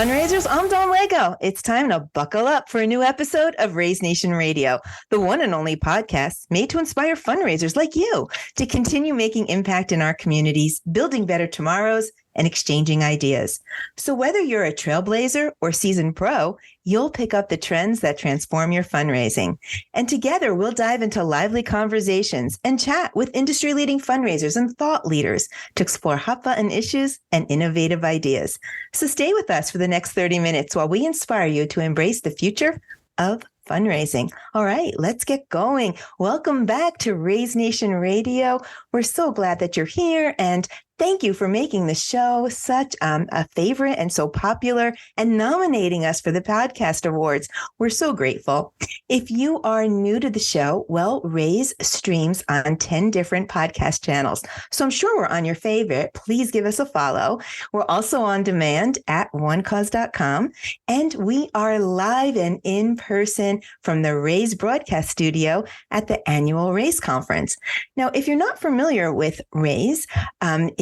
fundraisers, I'm Dawn Lego. It's time to buckle up for a new episode of Raise Nation Radio, the one and only podcast made to inspire fundraisers like you to continue making impact in our communities, building better tomorrows, and exchanging ideas. So whether you're a trailblazer or seasoned pro, you'll pick up the trends that transform your fundraising. And together, we'll dive into lively conversations and chat with industry-leading fundraisers and thought leaders to explore hot-button issues and innovative ideas. So stay with us for the next 30 minutes while we inspire you to embrace the future of fundraising. All right, let's get going. Welcome back to Raise Nation Radio. We're so glad that you're here, and thank you for making the show such a favorite and so popular and nominating us for the podcast awards. We're so grateful. If you are new to the show, well, Raise streams on 10 different podcast channels. So I'm sure we're on your favorite. Please give us a follow. We're also on demand at onecause.com. And we are live and in person from the Raise broadcast studio at the annual Raise conference. Now, if you're not familiar with Raise,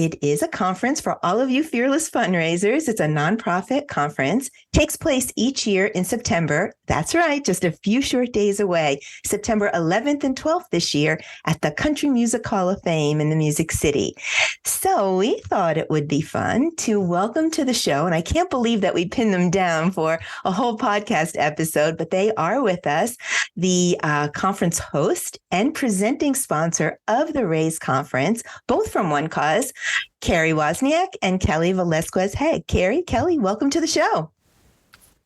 it is a conference for all of you fearless fundraisers. It's a nonprofit conference. Takes place each year in September. That's right, just a few short days away. September 11th and 12th this year at the Country Music Hall of Fame in the Music City. So we thought it would be fun to welcome to the show, and I can't believe that we pinned them down for a whole podcast episode, but they are with us, the conference host and presenting sponsor of the Raise conference, both from One Cause, Karrie Wozniak and Kelly Velasquez-Hague. Karrie, Kelly, welcome to the show.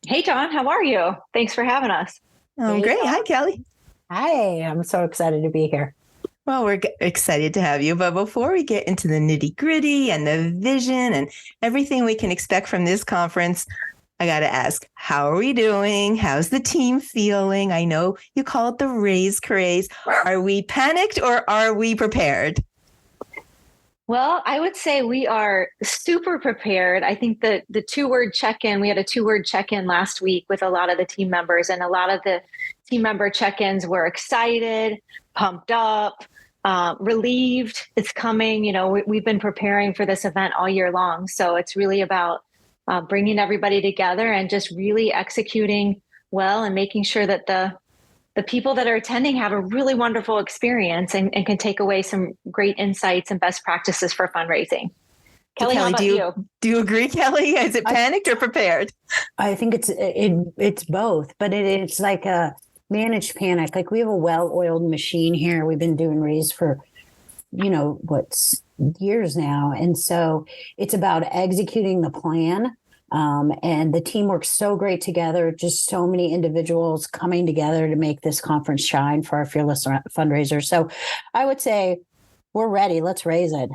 Hey, Dawn, how are you? Thanks for having us. Oh, great. Hi, Kelly. Hi, I'm so excited to be here. Well, we're excited to have you. But before we get into the nitty gritty and the vision and everything we can expect from this conference, I got to ask, how are we doing? How's the team feeling? I know you call it the Raise craze. Are we panicked or are we prepared? Well, I would say we are super prepared. I think the two-word check-in, we had a two-word check-in last week with a lot of the team members, and a lot of the team member check-ins were excited, pumped up, relieved it's coming. You know, we've been preparing for this event all year long. So it's really about bringing everybody together and just really executing well and making sure that the people that are attending have a really wonderful experience and can take away some great insights and best practices for fundraising. Kelly, how about you? Do you agree, Kelly? Is it panicked or prepared? I think it's both, but it's like a managed panic. Like, we have a well-oiled machine here. We've been doing Raise for, years now. And so it's about executing the plan. And the team works so great together, just so many individuals coming together to make this conference shine for our fearless fundraisers. So I would say we're ready. Let's raise it.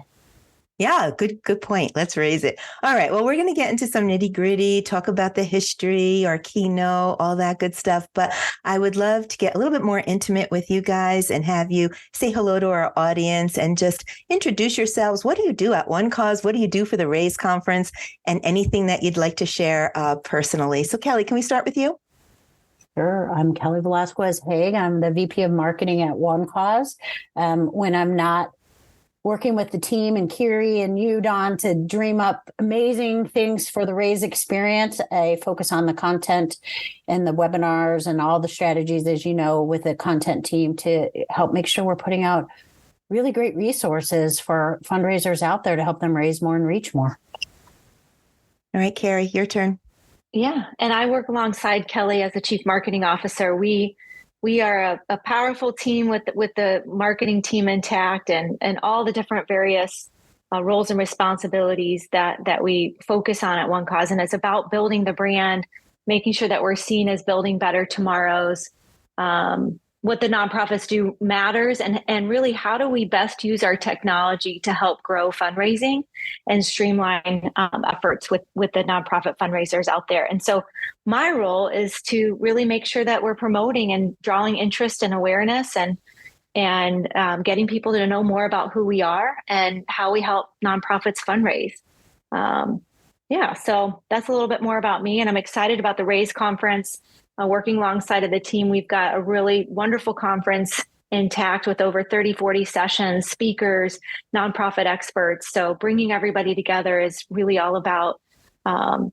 Yeah, good point. Let's raise it. All right. Well, we're going to get into some nitty gritty, talk about the history, our keynote, all that good stuff. But I would love to get a little bit more intimate with you guys and have you say hello to our audience and just introduce yourselves. What do you do at One Cause? What do you do for the Raise conference? And anything that you'd like to share personally. So Kelly, can we start with you? Sure. I'm Kelly Velasquez-Hague. I'm the VP of Marketing at One Cause. When I'm not working with the team and Karrie and you, Dawn, to dream up amazing things for the Raise experience, I focus on the content and the webinars and all the strategies, as you know, with the content team to help make sure we're putting out really great resources for fundraisers out there to help them raise more and reach more. All right, Karrie, your turn. Yeah. And I work alongside Kelly as the Chief Marketing Officer. We are a powerful team with the marketing team intact and all the different various roles and responsibilities that we focus on at One Cause. And it's about building the brand, making sure that we're seen as building better tomorrows. What the nonprofits do matters, and really how do we best use our technology to help grow fundraising and streamline efforts with the nonprofit fundraisers out there. And so my role is to really make sure that we're promoting and drawing interest and awareness and getting people to know more about who we are and how we help nonprofits fundraise. So that's a little bit more about me, and I'm excited about the Raise conference. Working alongside of the team, we've got a really wonderful conference intact with over 30, 40 sessions, speakers, nonprofit experts. So bringing everybody together is really all about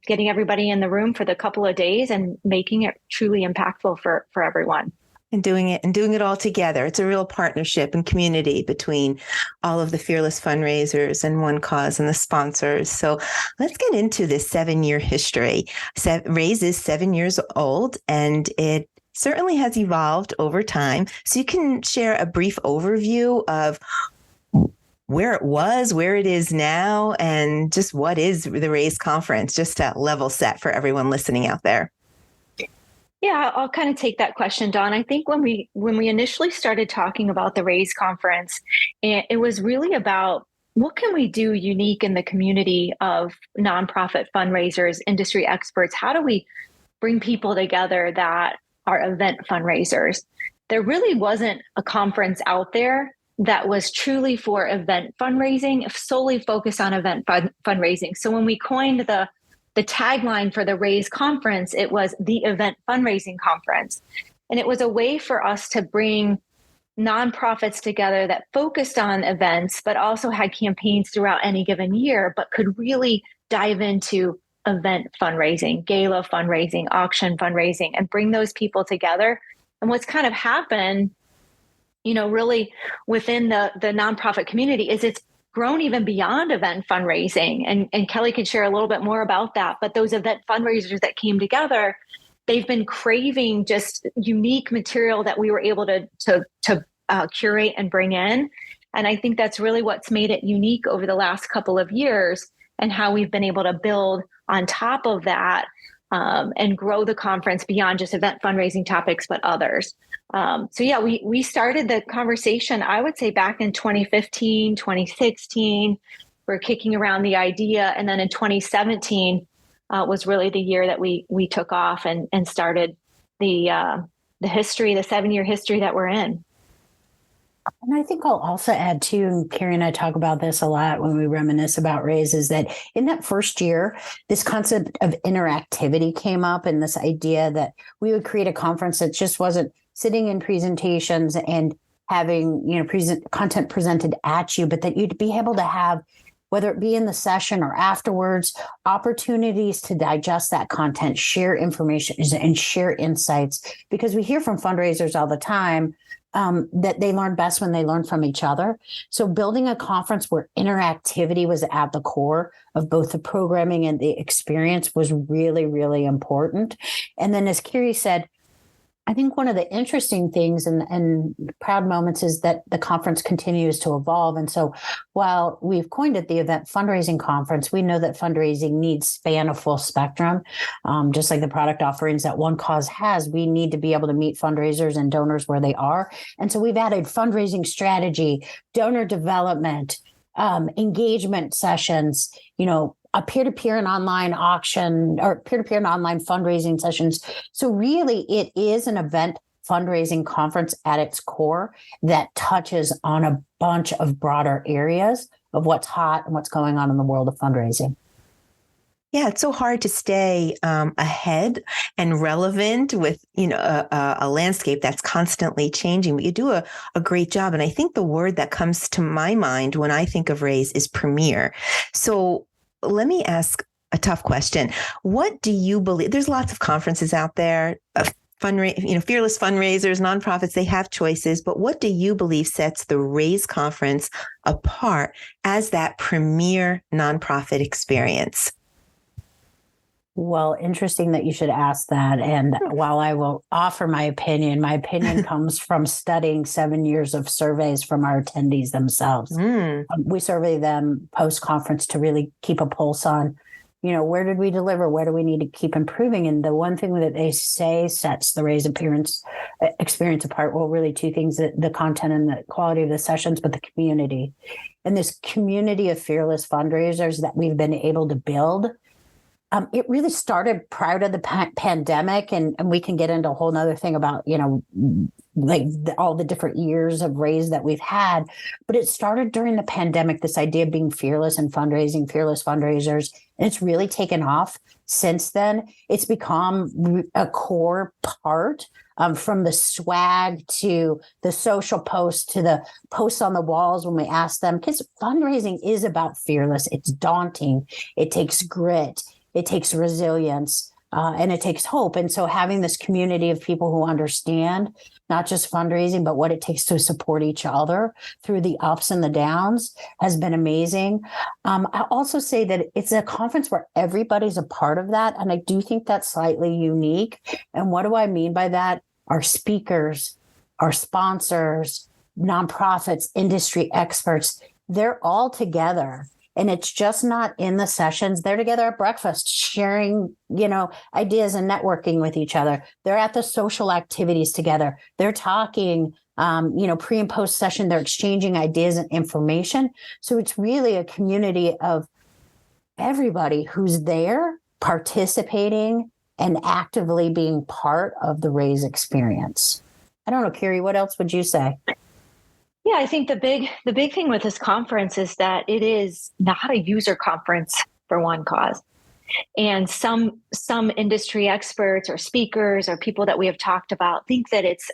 getting everybody in the room for the couple of days and making it truly impactful for everyone. And doing it all together. It's a real partnership and community between all of the Fearless fundraisers and One Cause and the sponsors. So let's get into this 7-year history. Raise is 7 years old, and it certainly has evolved over time. So you can share a brief overview of where it was, where it is now, and just what is the Raise Conference, just to level set for everyone listening out there. Yeah, I'll kind of take that question, Dawn. I think when we initially started talking about the Raise Conference, it was really about what can we do unique in the community of nonprofit fundraisers, industry experts? How do we bring people together that are event fundraisers? There really wasn't a conference out there that was truly for event fundraising, solely focused on event fundraising. So when we coined the tagline for the Raise Conference, it was the Event Fundraising Conference. And it was a way for us to bring nonprofits together that focused on events, but also had campaigns throughout any given year, but could really dive into event fundraising, gala fundraising, auction fundraising, and bring those people together. And what's kind of happened, really within the nonprofit community is it's grown even beyond event fundraising. And Kelly could share a little bit more about that. But those event fundraisers that came together, they've been craving just unique material that we were able to curate and bring in. And I think that's really what's made it unique over the last couple of years, and how we've been able to build on top of that and grow the conference beyond just event fundraising topics, but others. We started the conversation, I would say back in 2015, 2016, we're kicking around the idea. And then in 2017 was really the year that we took off and started the history, the 7-year history that we're in. And I think I'll also add too, and Karrie and I talk about this a lot when we reminisce about Raise, is that in that first year, this concept of interactivity came up, and this idea that we would create a conference that just wasn't sitting in presentations and having, content presented at you, but that you'd be able to have, whether it be in the session or afterwards, opportunities to digest that content, share information, and share insights. Because we hear from fundraisers all the time that they learn best when they learn from each other. So building a conference where interactivity was at the core of both the programming and the experience was really, really important. And then, as Karrie said, I think one of the interesting things and proud moments is that the conference continues to evolve. And so while we've coined it the Event Fundraising Conference, we know that fundraising needs span a full spectrum. Just like the product offerings that One Cause has, we need to be able to meet fundraisers and donors where they are. And so we've added fundraising strategy, donor development, engagement sessions, a peer-to-peer and online auction, or peer-to-peer and online fundraising sessions. So really, it is an event fundraising conference at its core that touches on a bunch of broader areas of what's hot and what's going on in the world of fundraising. Yeah, it's so hard to stay ahead and relevant with, a landscape that's constantly changing. But you do a great job. And I think the word that comes to my mind when I think of Raise is premier. So let me ask a tough question. What do you believe? There's lots of conferences out there, fearless fundraisers, nonprofits, they have choices. But what do you believe sets the Raise Conference apart as that premier nonprofit experience? Well, interesting that you should ask that. And while I will offer my opinion comes from studying 7 years of surveys from our attendees themselves. We survey them post-conference to really keep a pulse on, where did we deliver? Where do we need to keep improving? And the one thing that they say sets the Raise experience apart, well, really two things, the content and the quality of the sessions, but the community. And this community of fearless fundraisers that we've been able to build, it really started prior to the pandemic, and we can get into a whole nother thing about, all the different years of Raise that we've had. But it started during the pandemic, this idea of being fearless and fundraising, fearless fundraisers. And it's really taken off since then. It's become a core part, from the swag to the social posts to the posts on the walls when we ask them, because fundraising is about fearless. It's daunting. It takes grit. it takes resilience, and it takes hope. And so having this community of people who understand not just fundraising, but what it takes to support each other through the ups and the downs has been amazing. I also say that it's a conference where everybody's a part of that. And I do think that's slightly unique. And what do I mean by that? Our speakers, our sponsors, nonprofits, industry experts, they're all together. And it's just not in the sessions. They're together at breakfast, sharing, ideas and networking with each other. They're at the social activities together. They're talking, pre and post session. They're exchanging ideas and information. So it's really a community of everybody who's there participating and actively being part of the Raise experience. I don't know, Karrie, what else would you say? Yeah, I think the big thing with this conference is that it is not a user conference for One Cause. And some industry experts or speakers or people that we have talked about think that it's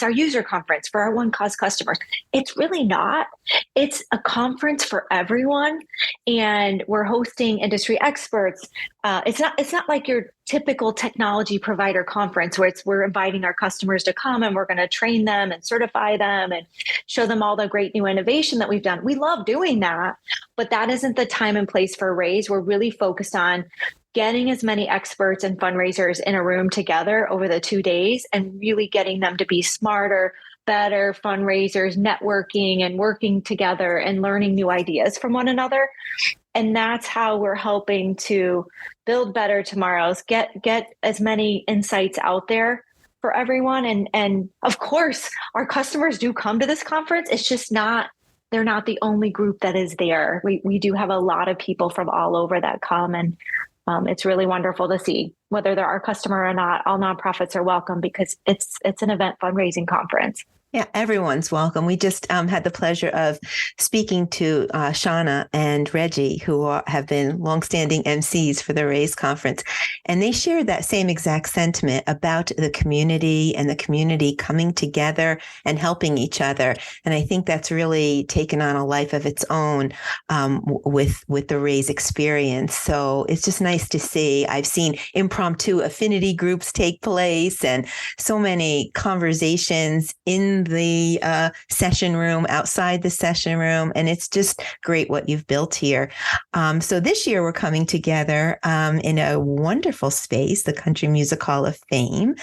our user conference for our One Cause customers. It's really not. It's a conference for everyone, and we're hosting industry experts. It's not like your typical technology provider conference where we're inviting our customers to come and we're going to train them and certify them and show them all the great new innovation that we've done. We love doing that, but that isn't the time and place for Raise. We're really focused on getting as many experts and fundraisers in a room together over the 2 days and really getting them to be smarter, better fundraisers, networking and working together and learning new ideas from one another. And that's how we're helping to build better tomorrows, get as many insights out there for everyone. And of course, our customers do come to this conference. It's just they're not the only group that is there. We do have a lot of people from all over that come, and it's really wonderful to see. Whether they're our customer or not, all nonprofits are welcome because it's an event fundraising conference. Yeah, everyone's welcome. We just had the pleasure of speaking to Shauna and Reggie, who have been longstanding MCs for the Raise conference. And they shared that same exact sentiment about the community and the community coming together and helping each other. And I think that's really taken on a life of its own with the Raise experience. So it's just nice to see. I've seen impromptu affinity groups take place and so many conversations in the session room, outside the session room. And it's just great what you've built here. So this year we're coming together in a wonderful space, the Country Music Hall of Fame.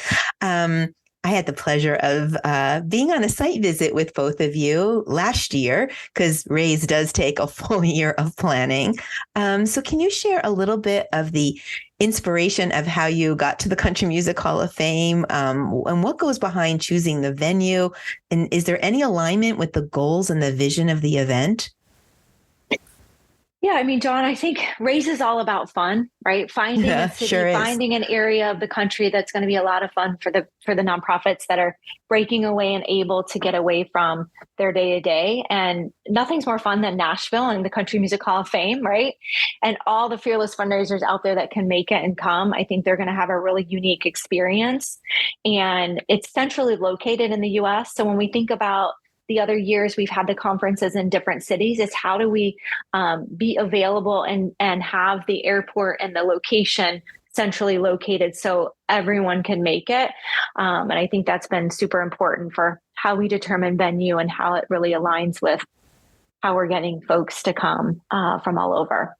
I had the pleasure of being on a site visit with both of you last year, because Raise does take a full year of planning. So can you share a little bit of the inspiration of how you got to the Country Music Hall of Fame, and what goes behind choosing the venue? And is there any alignment with the goals and the vision of the event? Yeah, I mean, Dawn, I think Raise is all about fun, right? Finding a city, sure finding an area of the country that's going to be a lot of fun for the nonprofits that are breaking away and able to get away from their day to day. And nothing's more fun than Nashville and the Country Music Hall of Fame, right? And all the fearless fundraisers out there that can make it and come, I think they're going to have a really unique experience. And it's centrally located in the U.S. So when we think about the other years we've had the conferences in different cities, is how do we be available and have the airport and the location centrally located so everyone can make it. And I think that's been super important for how we determine venue and how it really aligns with how we're getting folks to come from all over.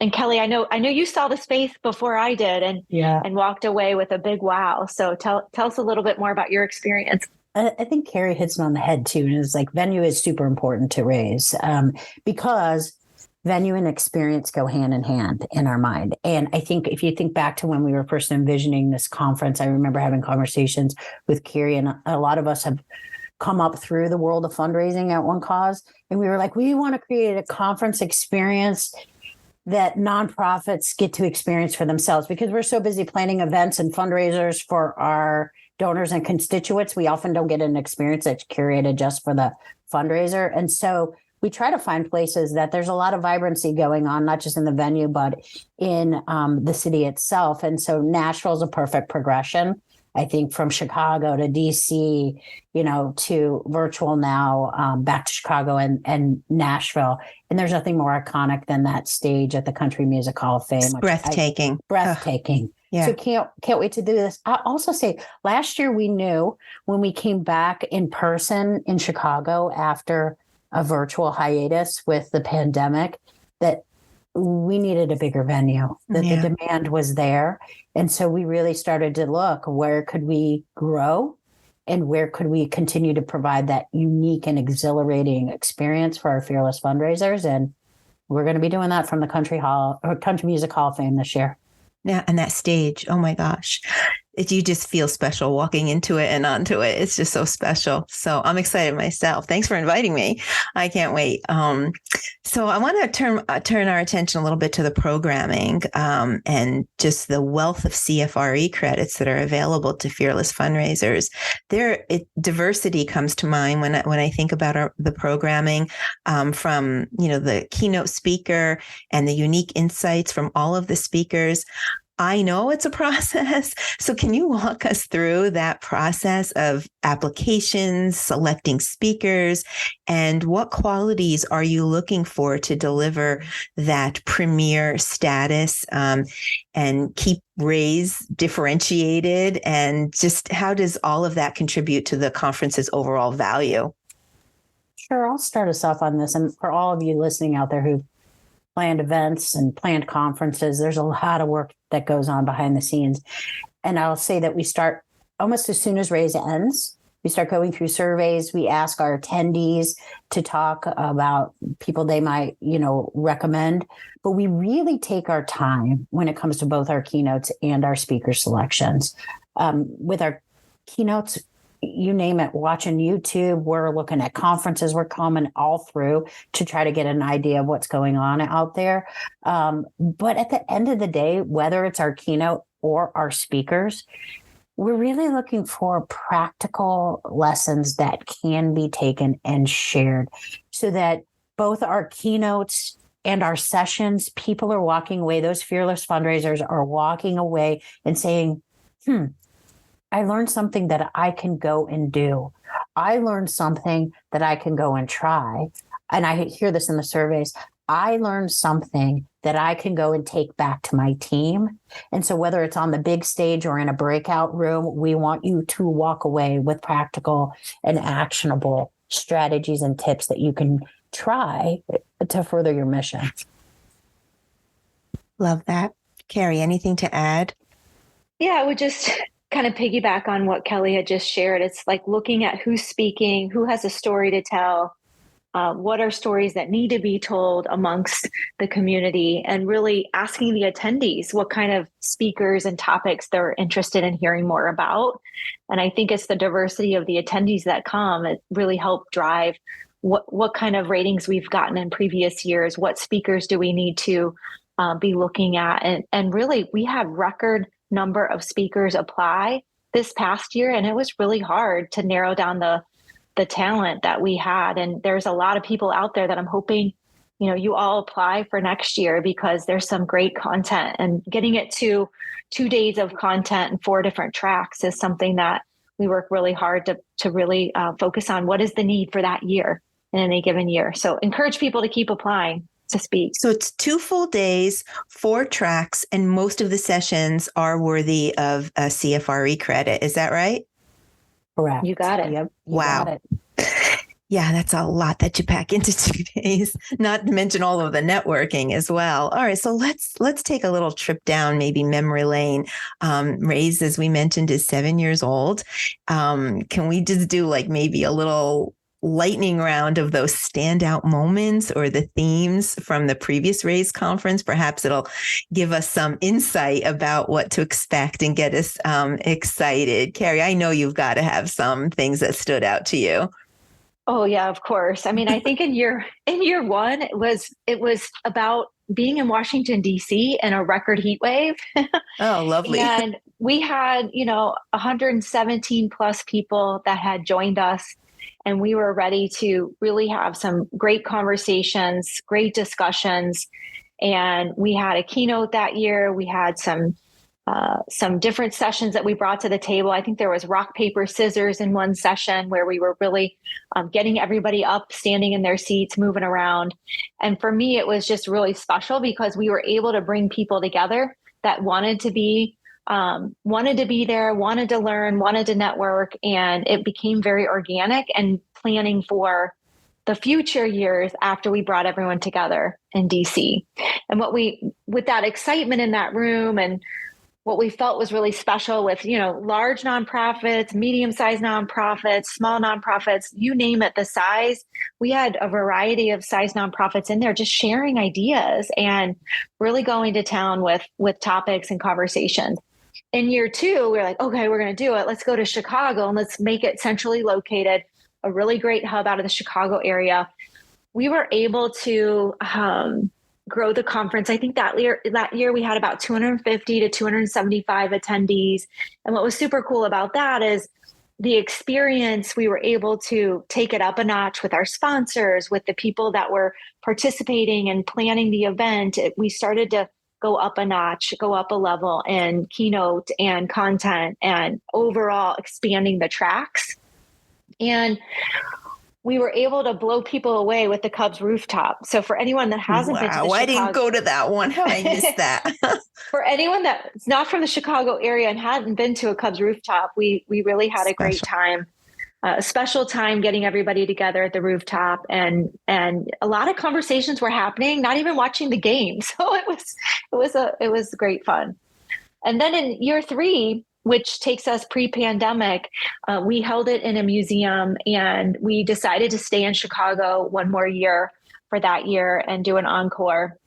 And Kelly, I know you saw the space before I did and walked away with a big wow. So tell us a little bit more about your experience. I think Karrie hits it on the head too. And it's like venue is super important to Raise because venue and experience go hand in hand in our mind. And I think if you think back to when we were first envisioning this conference, I remember having conversations with Karrie, and a lot of us have come up through the world of fundraising at One Cause. And we were like, we want to create a conference experience that nonprofits get to experience for themselves, because we're so busy planning events and fundraisers for our donors and constituents. We often don't get an experience that's curated just for the fundraiser. And so we try to find places that there's a lot of vibrancy going on, not just in the venue, but in the city itself. And so Nashville is a perfect progression. I think from Chicago to DC, to virtual now, back to Chicago and Nashville. And there's nothing more iconic than that stage at the Country Music Hall of Fame. It's breathtaking. Breathtaking. Yeah. So can't wait to do this. I also say last year we knew when we came back in person in Chicago after a virtual hiatus with the pandemic that we needed a bigger venue, that the demand was there. And so we really started to look, where could we grow and where could we continue to provide that unique and exhilarating experience for our fearless fundraisers. And we're going to be doing that from the Country Music Hall of Fame this year. Yeah. And that stage, oh my gosh, you just feel special walking into it and onto it. It's just so special. So I'm excited myself. Thanks for inviting me. I can't wait. So I want to turn our attention a little bit to the programming and just the wealth of CFRE credits that are available to fearless fundraisers. Diversity comes to mind when I think about the programming from the keynote speaker and the unique insights from all of the speakers. I know it's a process. So can you walk us through that process of applications, selecting speakers, and what qualities are you looking for to deliver that premier status and keep Raise differentiated? And just how does all of that contribute to the conference's overall value? Sure. I'll start us off on this. And for all of you listening out there who've planned events and planned conferences, there's a lot of work that goes on behind the scenes. And I'll say that we start almost as soon as Raise ends. We start going through surveys. We ask our attendees to talk about people they might, recommend. But we really take our time when it comes to both our keynotes and our speaker selections. With our keynotes, you name it, watching YouTube, we're looking at conferences, we're coming all through to try to get an idea of what's going on out there. But at the end of the day, whether it's our keynote or our speakers, we're really looking for practical lessons that can be taken and shared so that both our keynotes and our sessions, people are walking away, those fearless fundraisers are walking away and saying, I learned something that I can go and do. I learned something that I can go and try. And I hear this in the surveys. I learned something that I can go and take back to my team. And so whether it's on the big stage or in a breakout room, we want you to walk away with practical and actionable strategies and tips that you can try to further your mission. Love that. Karrie, anything to add? Yeah, I would just kind of piggyback on what Kelly had just shared. It's like looking at who's speaking, who has a story to tell, what are stories that need to be told amongst the community, and really asking the attendees what kind of speakers and topics they're interested in hearing more about. And I think it's the diversity of the attendees that come that really help drive what kind of ratings we've gotten in previous years, what speakers do we need to be looking at. And really, we had record number of speakers apply this past year, and it was really hard to narrow down the talent that we had. And there's a lot of people out there that I'm hoping you all apply for next year, because there's some great content, and getting it to 2 days of content and 4 different tracks is something that we work really hard to really focus on. What is the need for that year in any given year? So encourage people to keep applying to speak. So it's 2 full days, 4 tracks, and most of the sessions are worthy of a CFRE credit. Is that right? Correct. You got it. Yep. Wow. Got it. Yeah, that's a lot that you pack into 2 days, not to mention all of the networking as well. All right, so let's take a little trip down maybe memory lane. Raise, as we mentioned, is 7 years old. Can we just do like maybe a little lightning round of those standout moments or the themes from the previous Raise conference? Perhaps it'll give us some insight about what to expect and get us excited. Karrie, I know you've got to have some things that stood out to you. Oh yeah, of course. I mean, I think in year one, it was about being in Washington, D.C. in a record heat wave. Oh, lovely. And we had, 117 plus people that had joined us. And we were ready to really have some great conversations, great discussions. And we had a keynote that year. We had some some different sessions that we brought to the table. I think there was rock, paper, scissors in one session where we were really getting everybody up, standing in their seats, moving around. And for me, it was just really special because we were able to bring people together that wanted to be there, wanted to learn, wanted to network. And it became very organic and planning for the future years after we brought everyone together in DC. And with that excitement in that room, and what we felt was really special with, large nonprofits, medium-sized nonprofits, small nonprofits, you name it, the size. We had a variety of size nonprofits in there just sharing ideas and really going to town with topics and conversations. In year 2, we were like, okay, we're going to do it. Let's go to Chicago and let's make it centrally located, a really great hub out of the Chicago area. We were able to grow the conference. I think that year we had about 250 to 275 attendees. And what was super cool about that is the experience. We were able to take it up a notch with our sponsors, with the people that were participating and planning the event. We started to go up a notch, go up a level in keynote and content and overall expanding the tracks. And we were able to blow people away with the Cubs rooftop. So for anyone that hasn't been to the Chicago, I didn't go to that one. How I missed that. For anyone that's not from the Chicago area and hadn't been to a Cubs rooftop, we really had a great time, a special time getting everybody together at the rooftop, and a lot of conversations were happening, not even watching the game. So it was great fun. And then in year 3, which takes us pre-pandemic, we held it in a museum, and we decided to stay in Chicago one more year for that year and do an encore.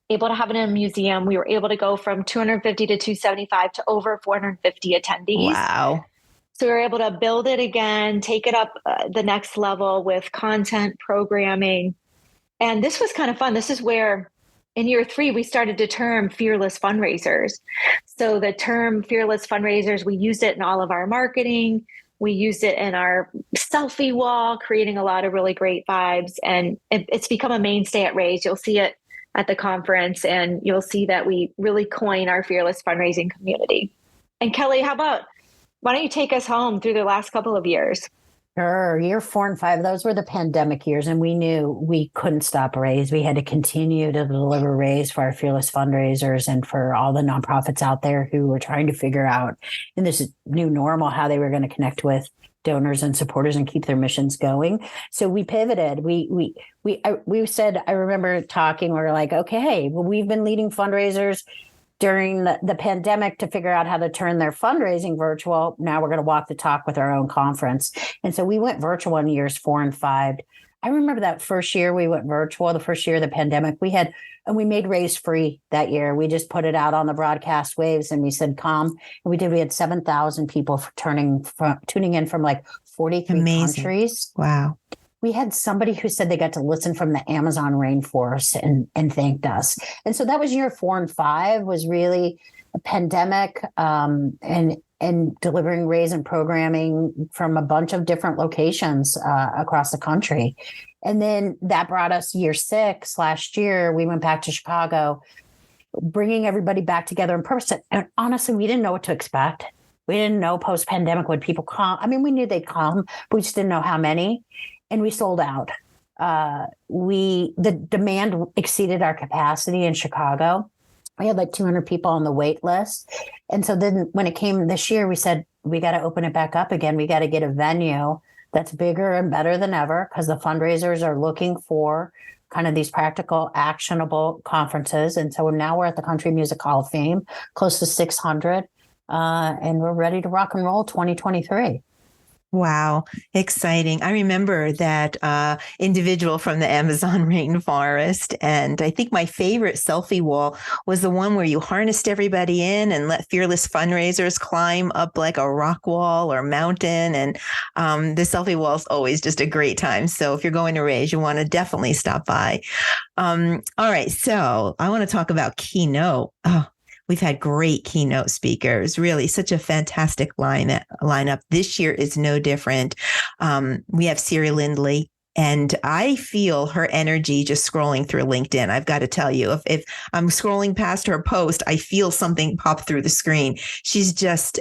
Able to have it in a museum. We were able to go from 250 to 275 to over 450 attendees. Wow. So we were able to build it again, take it up the next level with content, programming. And this was kind of fun. This is where in year 3, we started to term fearless fundraisers. So the term fearless fundraisers, we used it in all of our marketing. We used it in our selfie wall, creating a lot of really great vibes. And it's become a mainstay at Raise. You'll see it at the conference, and you'll see that we really coin our fearless fundraising community. And Kelly, why don't you take us home through the last couple of years? Sure. Year 4 and 5, those were the pandemic years, and we knew we couldn't stop Raise. We had to continue to deliver Raise for our fearless fundraisers and for all the nonprofits out there who were trying to figure out in this new normal how they were going to connect with donors and supporters and keep their missions going. So we pivoted. We said, I remember talking, we were like, okay, well, we've been leading fundraisers during the pandemic to figure out how to turn their fundraising virtual. Now we're going to walk the talk with our own conference. And so we went virtual in years 4 and 5. I remember that first year we went virtual, the first year of the pandemic. We made Raise free that year. We just put it out on the broadcast waves, and we said, come. And we had 7,000 people tuning in from like 43 Amazing. Countries. Wow. We had somebody who said they got to listen from the Amazon rainforest and thanked us. And so that was year 4 and 5, was really a pandemic and delivering Raise and programming from a bunch of different locations across the country. And then that brought us year 6 last year. We went back to Chicago, bringing everybody back together in person. And honestly, we didn't know what to expect. We didn't know post-pandemic would people come. I mean, we knew they'd come, but we just didn't know how many. And we sold out. The demand exceeded our capacity in Chicago. We had like 200 people on the wait list. And so then when it came this year, we said, we got to open it back up again. We got to get a venue that's bigger and better than ever, because the fundraisers are looking for kind of these practical, actionable conferences. And so now we're at the Country Music Hall of Fame, close to 600, and we're ready to rock and roll 2023. Wow. Exciting. I remember that individual from the Amazon rainforest. And I think my favorite selfie wall was the one where you harnessed everybody in and let fearless fundraisers climb up like a rock wall or mountain. And the selfie wall is always just a great time. So if you're going to Raise, you want to definitely stop by. All right. So I want to talk about keynote. Oh, we've had great keynote speakers, really such a fantastic lineup. This year is no different. We have Siri Lindley, And I feel her energy just scrolling through LinkedIn. I've got to tell you, if I'm scrolling past her post, I feel something pop through the screen. She's just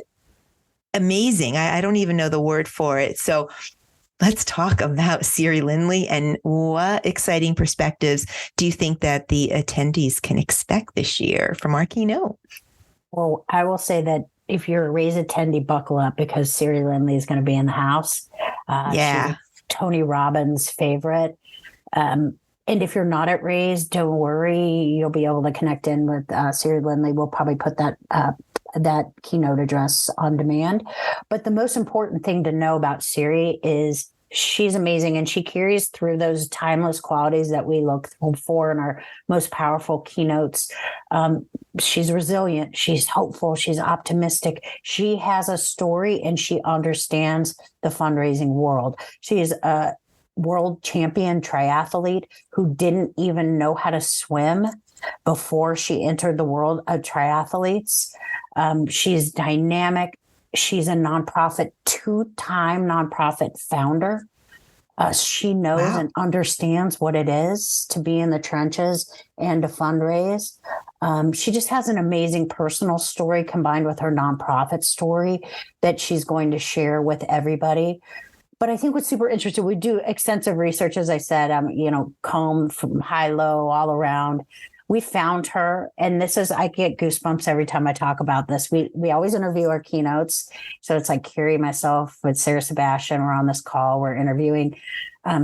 amazing. I don't even know the word for it. So let's talk about Siri Lindley, and what exciting perspectives do you think that the attendees can expect this year from our keynote? Well, I will say that if you're a Raise attendee, buckle up, because Siri Lindley is going to be in the house. She's Tony Robbins' favorite. And if you're not at Raise, don't worry. You'll be able to connect in with Siri Lindley. We'll probably put that keynote address on demand. But the most important thing to know about Siri is she's amazing, and she carries through those timeless qualities that we look for in our most powerful keynotes. She's resilient. She's hopeful. She's optimistic. She has a story, and she understands the fundraising world. She is a world champion triathlete who didn't even know how to swim before she entered the world of triathletes. She's dynamic. She's a nonprofit, two-time nonprofit founder. She knows and understands what it is to be in the trenches and to fundraise. She just has an amazing personal story combined with her nonprofit story that she's going to share with everybody. But I think what's super interesting, we do extensive research, as I said, combed from high, low, all around. We found her, and I get goosebumps every time I talk about this. We always interview our keynotes. So it's like Karrie, myself, with Sarah Sebastian, we're on this call, we're interviewing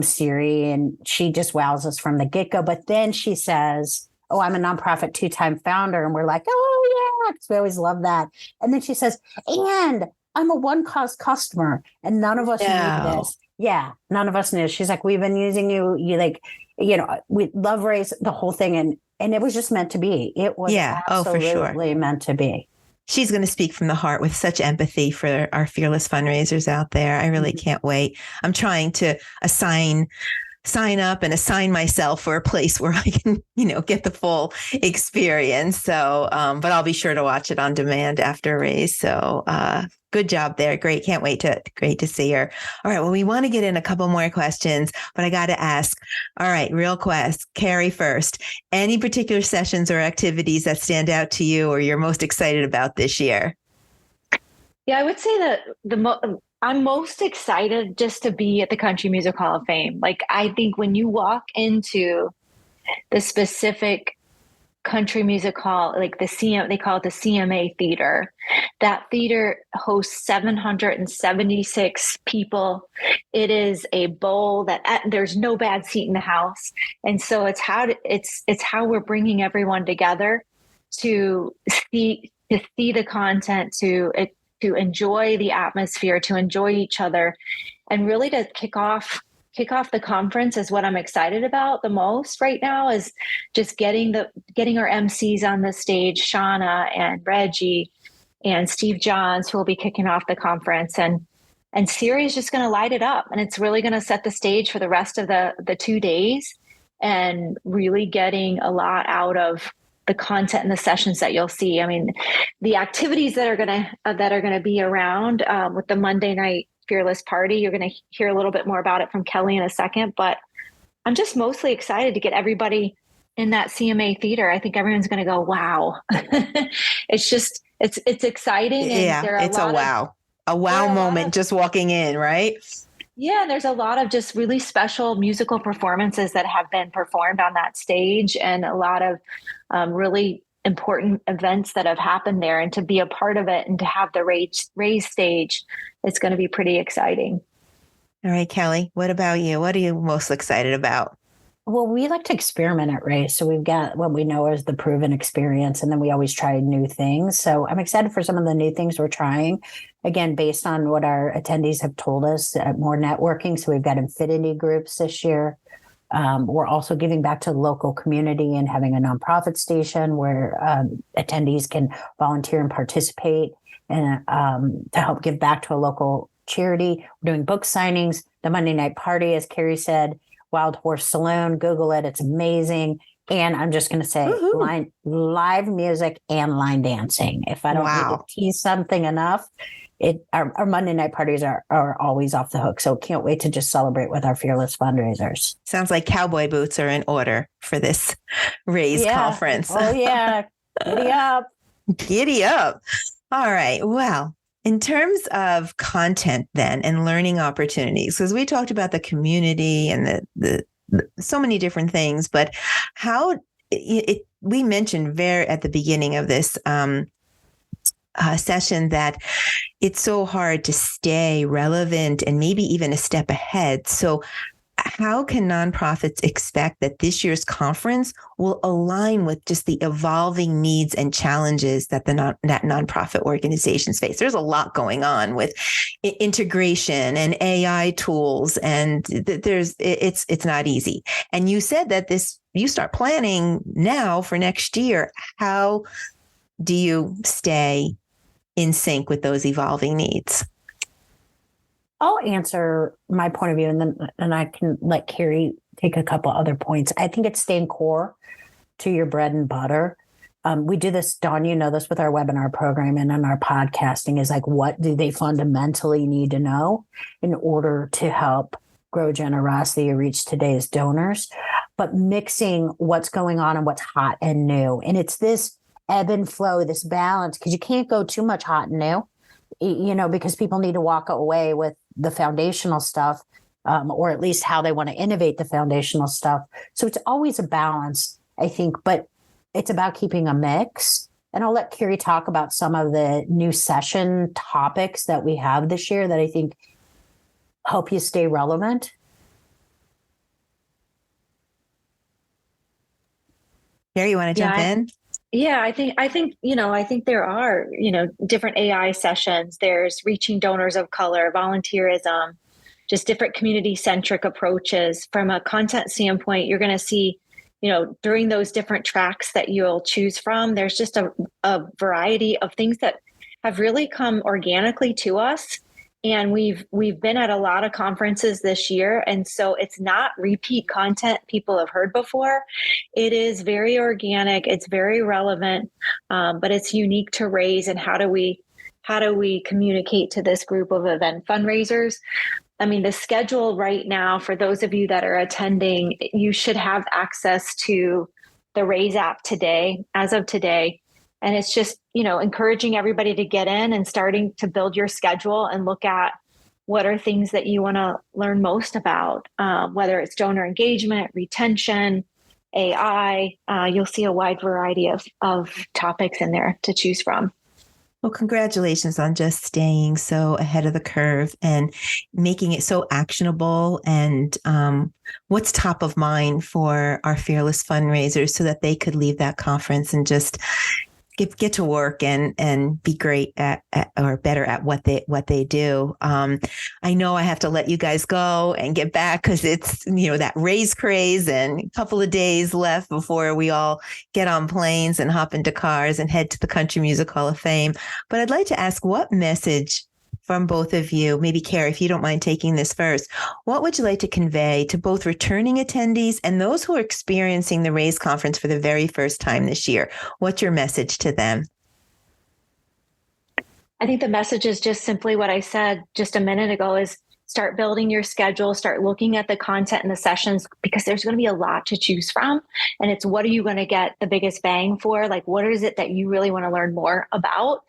Siri, and she just wows us from the get-go. But then she says, oh, I'm a nonprofit two-time founder. And we're like, oh yeah, because we always love that. And then she says, and I'm a One Cause customer, and none of us knew this. Yeah, none of us knew. She's like, we've been using you. We love Raise, the whole thing. And it was just meant to be. It was absolutely meant to be. She's going to speak from the heart with such empathy for our fearless fundraisers out there. I really can't wait. I'm trying to sign up and assign myself for a place where I can, get the full experience. So, but I'll be sure to watch it on demand after Raise. So, good job there. Great. Great to see her. All right. Well, we want to get in a couple more questions, but I got to ask, all right, real quest, Karrie first, any particular sessions or activities that stand out to you or you're most excited about this year? Yeah, I would say that I'm most excited just to be at the Country Music Hall of Fame. Like, I think when you walk into the specific country music hall, like they call it the CMA Theater. That theater hosts 776 people. It is a bowl that there's no bad seat in the house. And so it's how we're bringing everyone together to see the content, to enjoy the atmosphere, to enjoy each other, and really to kick off the conference is what I'm excited about the most right now, is just getting our MCs on the stage, Shauna and Reggie and Steve Johns, who will be kicking off the conference. And Siri is just going to light it up, and it's really going to set the stage for the rest of the 2 days, and really getting a lot out of the content and the sessions that you'll see. I mean, the activities that are going to be around with the Monday night Fearless Party, you're going to hear a little bit more about it from Kelly in a second, but I'm just mostly excited to get everybody in that CMA theater. I think everyone's going to go, wow. It's exciting. And it's a wow moment just walking in, right? Yeah, there's a lot of just really special musical performances that have been performed on that stage, and a lot of really important events that have happened there. And to be a part of it and to have the Raise stage, it's going to be pretty exciting. All right, Kelly, what about you? What are you most excited about? Well, we like to experiment at Raise. So we've got what we know as the proven experience, and then we always try new things. So I'm excited for some of the new things we're trying. Again, based on what our attendees have told us, more networking. So we've got infinity groups this year. We're also giving back to the local community and having a nonprofit station where attendees can volunteer and participate and to help give back to a local charity. We're doing book signings, the Monday night party, as Karrie said, Wild Horse Saloon. Google it. It's amazing. And I'm just going to say live music and line dancing. If I don't need to tease something enough, our Monday night parties are always off the hook. So can't wait to just celebrate with our fearless fundraisers. Sounds like cowboy boots are in order for this Raise conference. Oh yeah. Giddy up. Giddy up. All right. Well, in terms of content then and learning opportunities, because we talked about the community and the so many different things, but how we mentioned at the beginning of this session that it's so hard to stay relevant and maybe even a step ahead. So how can nonprofits expect that this year's conference will align with just the evolving needs and challenges that that nonprofit organizations face? There's a lot going on with integration and AI tools, and it's not easy. And you said that you start planning now for next year. How do you stay in sync with those evolving needs? I'll answer my point of view, and I can let Karrie take a couple other points. I think it's staying core to your bread and butter. We do this, Dawn, you know this, with our webinar program and on our podcasting, is like, what do they fundamentally need to know in order to help grow generosity or reach today's donors? But mixing what's going on and what's hot and new. And it's this ebb and flow, this balance, because you can't go too much hot and new, because people need to walk away with the foundational stuff, or at least how they want to innovate the foundational stuff. So it's always a balance, I think, but it's about keeping a mix. And I'll let Karrie talk about some of the new session topics that we have this year that I think help you stay relevant. Karrie, you want to jump in? Yeah, I think there are, different AI sessions. There's reaching donors of color, volunteerism, just different community-centric approaches. From a content standpoint, you're going to see, during those different tracks that you'll choose from, there's just a variety of things that have really come organically to us. And we've been at a lot of conferences this year. And so it's not repeat content people have heard before. It is very organic. It's very relevant, but it's unique to Raise. And how do we communicate to this group of event fundraisers? I mean, the schedule right now, for those of you that are attending, you should have access to the Raise app today, as of today. And it's just, encouraging everybody to get in and starting to build your schedule and look at what are things that you want to learn most about, whether it's donor engagement, retention, AI. You'll see a wide variety of topics in there to choose from. Well, congratulations on just staying so ahead of the curve and making it so actionable, and what's top of mind for our fearless fundraisers so that they could leave that conference and just get to work and be great at or better at what they do. I know I have to let you guys go and get back because it's, that Raise craze and a couple of days left before we all get on planes and hop into cars and head to the Country Music Hall of Fame. But I'd like to ask, what message from both of you, maybe Karrie, if you don't mind taking this first, what would you like to convey to both returning attendees and those who are experiencing the Raise conference for the very first time this year? What's your message to them? I think the message is just simply what I said just a minute ago, is start building your schedule, start looking at the content and the sessions, because there's going to be a lot to choose from. And it's, what are you going to get the biggest bang for? Like, what is it that you really want to learn more about?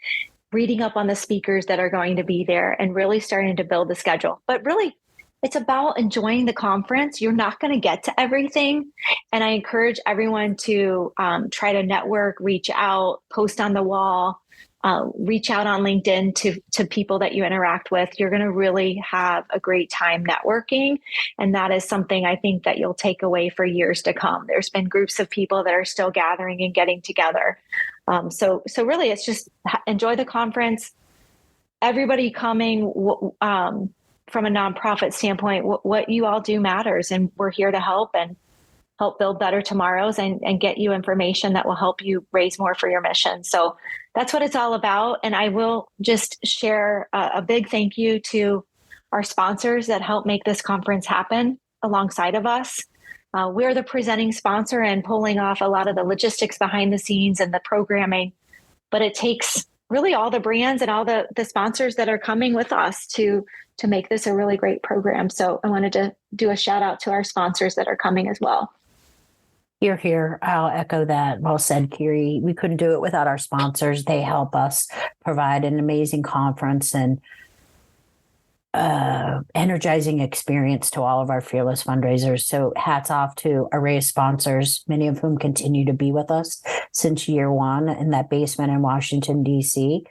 Reading up on the speakers that are going to be there and really starting to build the schedule. But really, it's about enjoying the conference. You're not going to get to everything. And I encourage everyone to try to network, reach out, post on the wall, reach out on LinkedIn to people that you interact with. You're going to really have a great time networking. And that is something I think that you'll take away for years to come. There's been groups of people that are still gathering and getting together. So really, it's just enjoy the conference. Everybody coming from a nonprofit standpoint, what you all do matters, and we're here to help build better tomorrows and get you information that will help you raise more for your mission. So that's what it's all about. And I will just share a big thank you to our sponsors that help make this conference happen alongside of us. We're the presenting sponsor and pulling off a lot of the logistics behind the scenes and the programming, but it takes really all the brands and all the sponsors that are coming with us to make this a really great program. So I wanted to do a shout out to our sponsors that are coming as well. Here. I'll echo that. Well said, Karrie. We couldn't do it without our sponsors. They help us provide an amazing conference and energizing experience to all of our fearless fundraisers. So hats off to Array sponsors, many of whom continue to be with us since year one in that basement in Washington, D.C.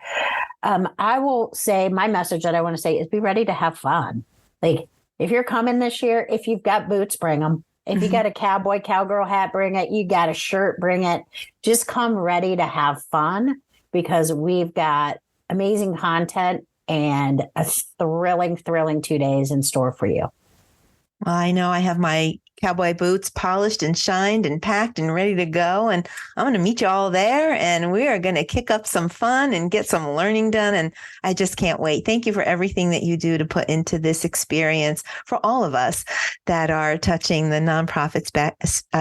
I will say my message that I want to say is be ready to have fun. Like if you're coming this year, if you've got boots, bring them. If you got a cowgirl hat, bring it. You got a shirt, bring it. Just come ready to have fun because we've got amazing content and a thrilling 2 days in store for you. Well, I know I have my cowboy boots polished and shined and packed and ready to go. And I'm going to meet you all there. And we are going to kick up some fun and get some learning done. And I just can't wait. Thank you for everything that you do to put into this experience for all of us that are touching the nonprofit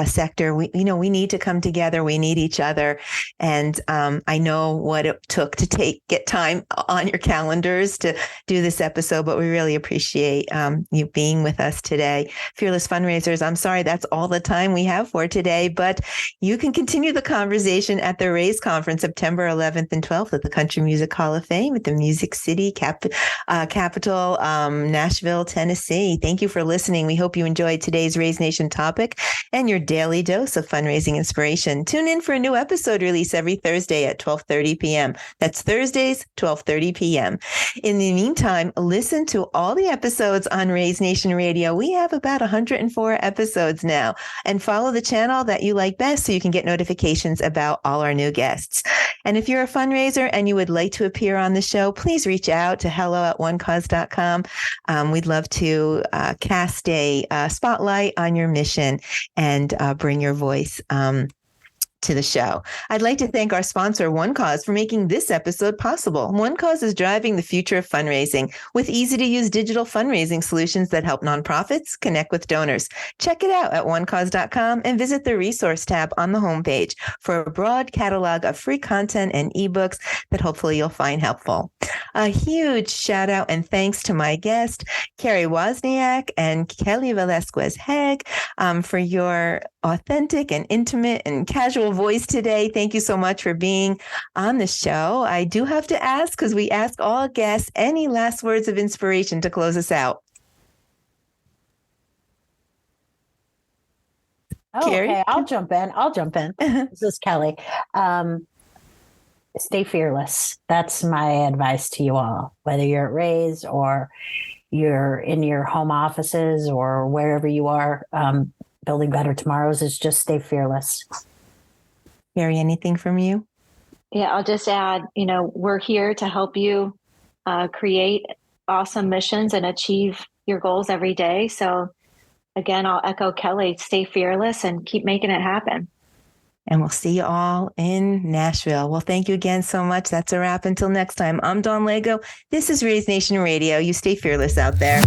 sector. We need to come together. We need each other. And I know what it took to get time on your calendars to do this episode, but we really appreciate you being with us today. Fearless Fundraisers, I'm sorry, that's all the time we have for today, but you can continue the conversation at the Raise Conference, September 11th and 12th at the Country Music Hall of Fame at the Music City capital, Nashville, Tennessee. Thank you for listening. We hope you enjoyed today's Raise Nation topic and your daily dose of fundraising inspiration. Tune in for a new episode release every Thursday at 12:30 p.m. That's Thursdays, 12:30 p.m. In the meantime, listen to all the episodes on Raise Nation Radio. We have about 104 episodes now, and follow the channel that you like best so you can get notifications about all our new guests. And if you're a fundraiser and you would like to appear on the show, please reach out to hello@onecause.com. We'd love to cast a spotlight on your mission and bring your voice to the show. I'd like to thank our sponsor, One Cause, for making this episode possible. One Cause is driving the future of fundraising with easy-to-use digital fundraising solutions that help nonprofits connect with donors. Check it out at onecause.com and visit the resource tab on the homepage for a broad catalog of free content and ebooks that hopefully you'll find helpful. A huge shout out and thanks to my guest, Karrie Wozniak and Karrie Velasquez-Hague, for your authentic and intimate and casual voice today. Thank you so much for being on the show. I do have to ask, because we ask all guests, any last words of inspiration to close us out? Okay, I'll jump in. This is Kelly. Stay fearless. That's my advice to you all, whether you're at Raise or you're in your home offices or wherever you are. Building better tomorrows is just stay fearless. Karrie, anything from you? Yeah, I'll just add, we're here to help you create awesome missions and achieve your goals every day. So again, I'll echo Kelly, stay fearless and keep making it happen. And we'll see you all in Nashville. Well, thank you again so much. That's a wrap. Until next time, I'm Dawn Lego. This is Raise Nation Radio. You stay fearless out there.